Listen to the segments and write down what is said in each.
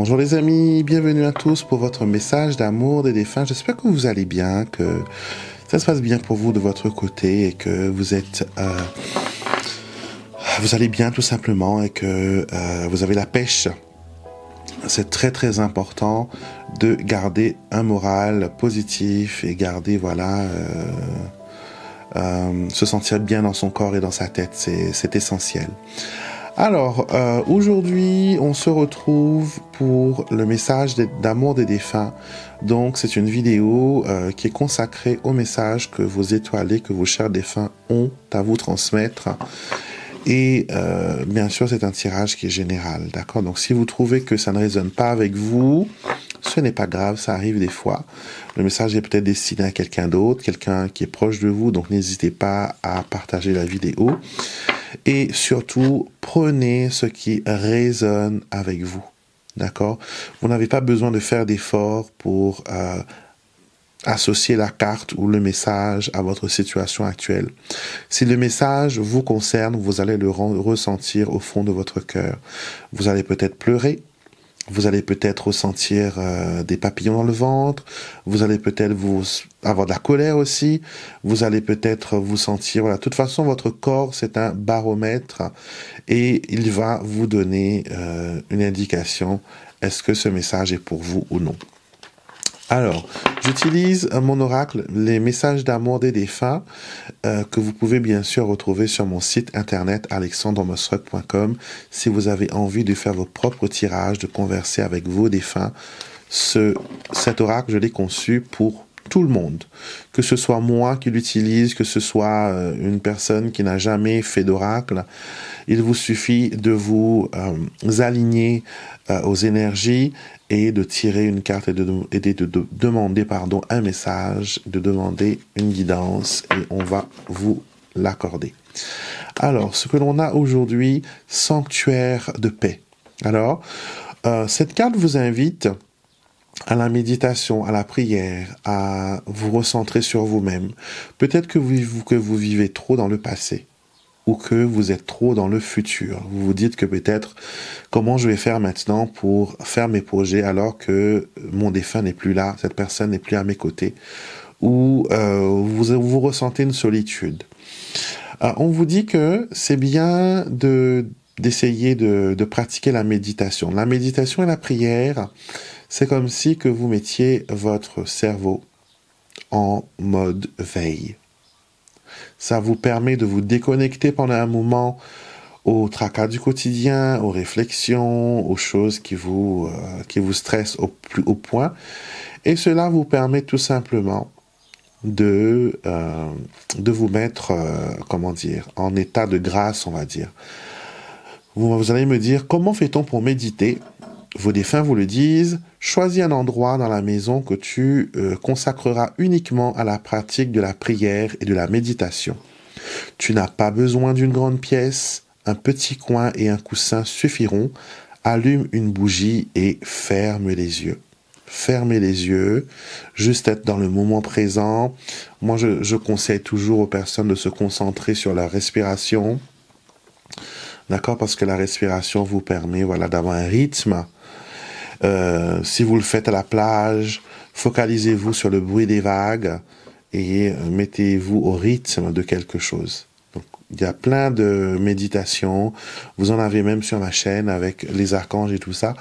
Bonjour les amis, bienvenue à tous pour votre message d'amour des défunts. J'espère que vous allez bien, que ça se passe bien pour vous de votre côté et que vous allez bien tout simplement et que vous avez la pêche. C'est très très important de garder un moral positif et garder se sentir bien dans son corps et dans sa tête, c'est essentiel. Alors, aujourd'hui, on se retrouve pour le message d'amour des défunts. Donc, c'est une vidéo qui est consacrée au message que vos étoilés, que vos chers défunts ont à vous transmettre. Et bien sûr, c'est un tirage qui est général, d'accord? Donc, si vous trouvez que ça ne résonne pas avec vous, ce n'est pas grave, ça arrive des fois. Le message est peut-être destiné à quelqu'un d'autre, quelqu'un qui est proche de vous, donc n'hésitez pas à partager la vidéo. Et surtout, prenez ce qui résonne avec vous, d'accord? Vous n'avez pas besoin de faire d'efforts pour associer la carte ou le message à votre situation actuelle. Si le message vous concerne, vous allez le ressentir au fond de votre cœur. Vous allez peut-être pleurer. Vous allez peut-être ressentir des papillons dans le ventre. Vous allez peut-être avoir de la colère aussi. Vous allez peut-être vous sentir... Voilà. De toute façon, votre corps, c'est un baromètre et il va vous donner une indication. Est-ce que ce message est pour vous ou non? Alors, j'utilise mon oracle, les messages d'amour des défunts, que vous pouvez bien sûr retrouver sur mon site internet alexandremosrock.com. Si vous avez envie de faire vos propres tirages, de converser avec vos défunts, cet oracle, je l'ai conçu pour tout le monde. Que ce soit moi qui l'utilise, que ce soit une personne qui n'a jamais fait d'oracle, il vous suffit de vous aligner aux énergies et de tirer une carte et de demander un message, de demander une guidance et on va vous l'accorder. Alors, ce que l'on a aujourd'hui, sanctuaire de paix. Alors, cette carte vous invite à la méditation, à la prière, à vous recentrer sur vous-même. Peut-être que vous vivez trop dans le passé ou que vous êtes trop dans le futur. Vous vous dites que peut-être, comment je vais faire maintenant pour faire mes projets alors que mon défunt n'est plus là, cette personne n'est plus à mes côtés, ou vous ressentez une solitude. On vous dit que c'est bien d'essayer de pratiquer la méditation. La méditation et la prière, c'est comme si que vous mettiez votre cerveau en mode veille. Ça vous permet de vous déconnecter pendant un moment au tracas du quotidien, aux réflexions, aux choses qui vous stressent au plus haut point. Et cela vous permet tout simplement de vous mettre, en état de grâce, on va dire. Vous allez me dire, comment fait-on pour méditer? Vos défunts vous le disent, choisis un endroit dans la maison que tu consacreras uniquement à la pratique de la prière et de la méditation. Tu n'as pas besoin d'une grande pièce, un petit coin et un coussin suffiront. Allume une bougie et ferme les yeux. Fermez les yeux, juste être dans le moment présent. Moi, je conseille toujours aux personnes de se concentrer sur la respiration. D'accord? Parce que la respiration vous permet, d'avoir un rythme. Si vous le faites à la plage, focalisez-vous sur le bruit des vagues et mettez-vous au rythme de quelque chose. Donc, il y a plein de méditations. Vous en avez même sur ma chaîne avec les archanges et tout ça.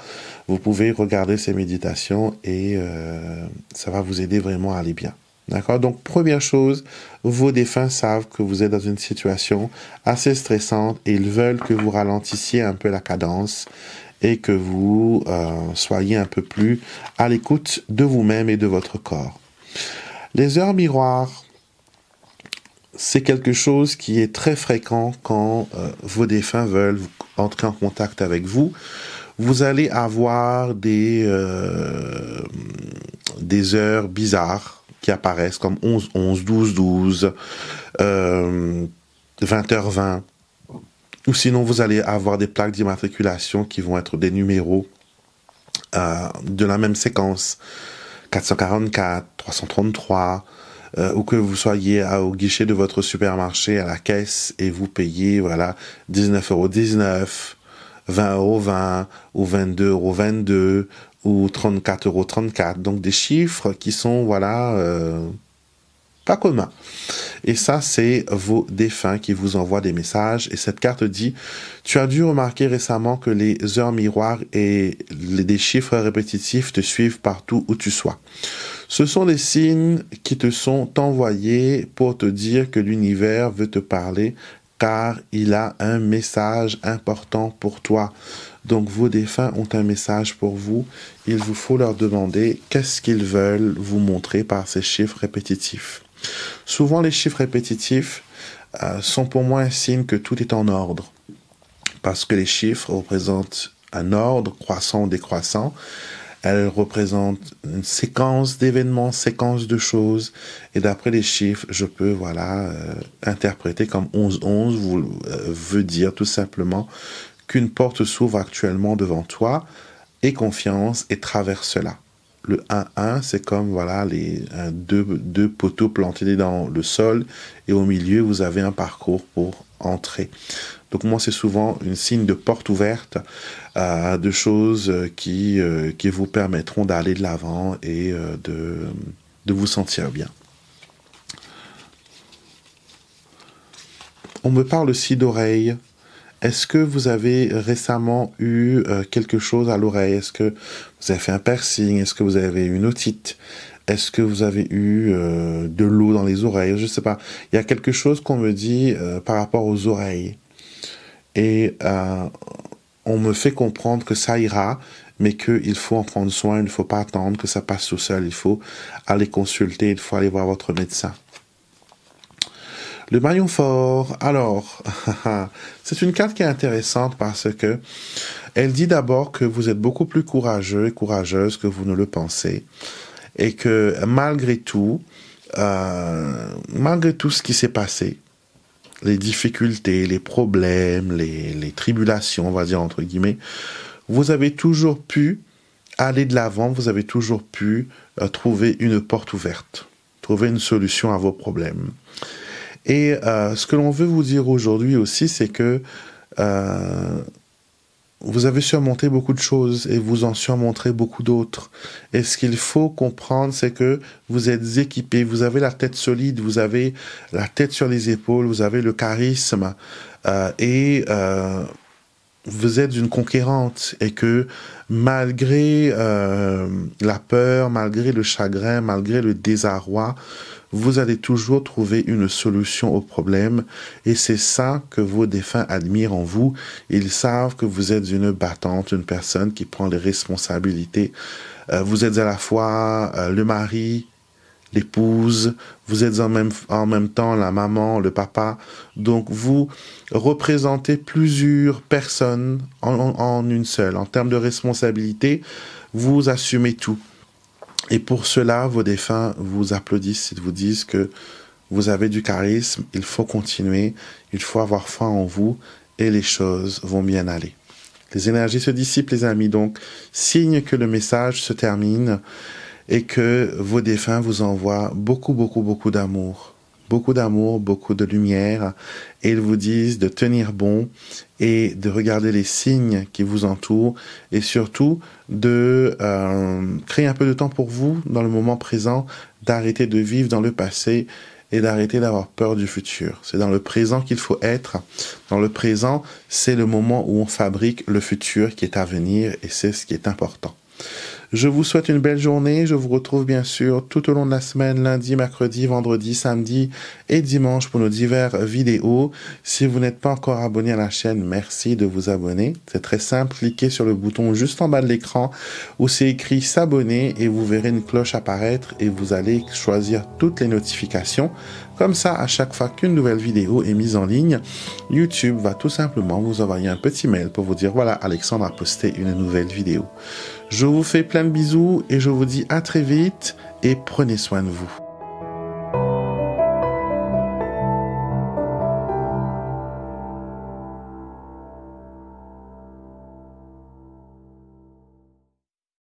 Vous pouvez regarder ces méditations et ça va vous aider vraiment à aller bien. D'accord? Donc, première chose, vos défunts savent que vous êtes dans une situation assez stressante et ils veulent que vous ralentissiez un peu la cadence et que vous soyez un peu plus à l'écoute de vous-même et de votre corps. Les heures miroirs, c'est quelque chose qui est très fréquent quand vos défunts veulent entrer en contact avec vous. Vous allez avoir des heures bizarres qui apparaissent comme 11-11, 12-12, 20h20. Ou sinon, vous allez avoir des plaques d'immatriculation qui vont être des numéros de la même séquence. 444, 333, ou que vous soyez au guichet de votre supermarché, à la caisse, et vous payez, 19,19 €, 20,20 € ou 22,22 € ou 34,34 €. Donc des chiffres qui sont, voilà, pas communs. Et ça, c'est vos défunts qui vous envoient des messages. Et cette carte dit, tu as dû remarquer récemment que les heures miroirs et des chiffres répétitifs te suivent partout où tu sois. Ce sont des signes qui te sont envoyés pour te dire que l'univers veut te parler car il a un message important pour toi. Donc vos défunts ont un message pour vous. Il vous faut leur demander qu'est-ce qu'ils veulent vous montrer par ces chiffres répétitifs. Souvent les chiffres répétitifs sont pour moi un signe que tout est en ordre. Parce que les chiffres représentent un ordre croissant ou décroissant. Elles représentent une séquence d'événements, séquence de choses. Et d'après les chiffres, je peux interpréter comme 11-11 veut dire tout simplement qu'une porte s'ouvre actuellement devant toi. Aie confiance et traverse-la. Le 1-1, c'est comme deux poteaux plantés dans le sol et au milieu, vous avez un parcours pour entrer. Donc moi, c'est souvent un signe de porte ouverte, de choses qui vous permettront d'aller de l'avant et de vous sentir bien. On me parle aussi d'oreilles. Est-ce que vous avez récemment eu quelque chose à l'oreille? Est-ce que vous avez fait un piercing? Est-ce que vous avez eu une otite? Est-ce que vous avez eu de l'eau dans les oreilles? Je ne sais pas. Il y a quelque chose qu'on me dit par rapport aux oreilles. Et on me fait comprendre que ça ira, mais qu'il faut en prendre soin. Il ne faut pas attendre que ça passe tout seul. Il faut aller consulter, il faut aller voir votre médecin. Le maillon fort, alors, c'est une carte qui est intéressante parce que elle dit d'abord que vous êtes beaucoup plus courageux et courageuse que vous ne le pensez et que malgré tout ce qui s'est passé, les difficultés, les problèmes, les tribulations, on va dire entre guillemets, vous avez toujours pu aller de l'avant, vous avez toujours pu trouver une porte ouverte, trouver une solution à vos problèmes. Et ce que l'on veut vous dire aujourd'hui aussi, c'est que vous avez surmonté beaucoup de choses et vous en surmonterez beaucoup d'autres. Et ce qu'il faut comprendre, c'est que vous êtes équipés, vous avez la tête solide, vous avez la tête sur les épaules, vous avez le charisme vous êtes une conquérante et que malgré la peur, malgré le chagrin, malgré le désarroi, vous allez toujours trouver une solution au problème et c'est ça que vos défunts admirent en vous. Ils savent que vous êtes une battante, une personne qui prend les responsabilités. Vous êtes à la fois le mari, l'épouse, vous êtes en même temps la maman, le papa. Donc vous représentez plusieurs personnes en une seule. En termes de responsabilité, vous assumez tout. Et pour cela, vos défunts vous applaudissent, ils vous disent que vous avez du charisme, il faut continuer, il faut avoir foi en vous et les choses vont bien aller. Les énergies se dissipent, les amis, donc signe que le message se termine et que vos défunts vous envoient beaucoup d'amour. Beaucoup d'amour, beaucoup de lumière, et ils vous disent de tenir bon et de regarder les signes qui vous entourent et surtout de créer un peu de temps pour vous dans le moment présent, d'arrêter de vivre dans le passé et d'arrêter d'avoir peur du futur. C'est dans le présent qu'il faut être. Dans le présent, c'est le moment où on fabrique le futur qui est à venir et c'est ce qui est important. Je vous souhaite une belle journée. Je vous retrouve bien sûr tout au long de la semaine, lundi, mercredi, vendredi, samedi et dimanche pour nos diverses vidéos. Si vous n'êtes pas encore abonné à la chaîne, merci de vous abonner. C'est très simple. Cliquez sur le bouton juste en bas de l'écran où c'est écrit s'abonner et vous verrez une cloche apparaître et vous allez choisir toutes les notifications. Comme ça, à chaque fois qu'une nouvelle vidéo est mise en ligne, YouTube va tout simplement vous envoyer un petit mail pour vous dire voilà, Alexandre a posté une nouvelle vidéo. Je vous fais plein de bisous et je vous dis à très vite et prenez soin de vous.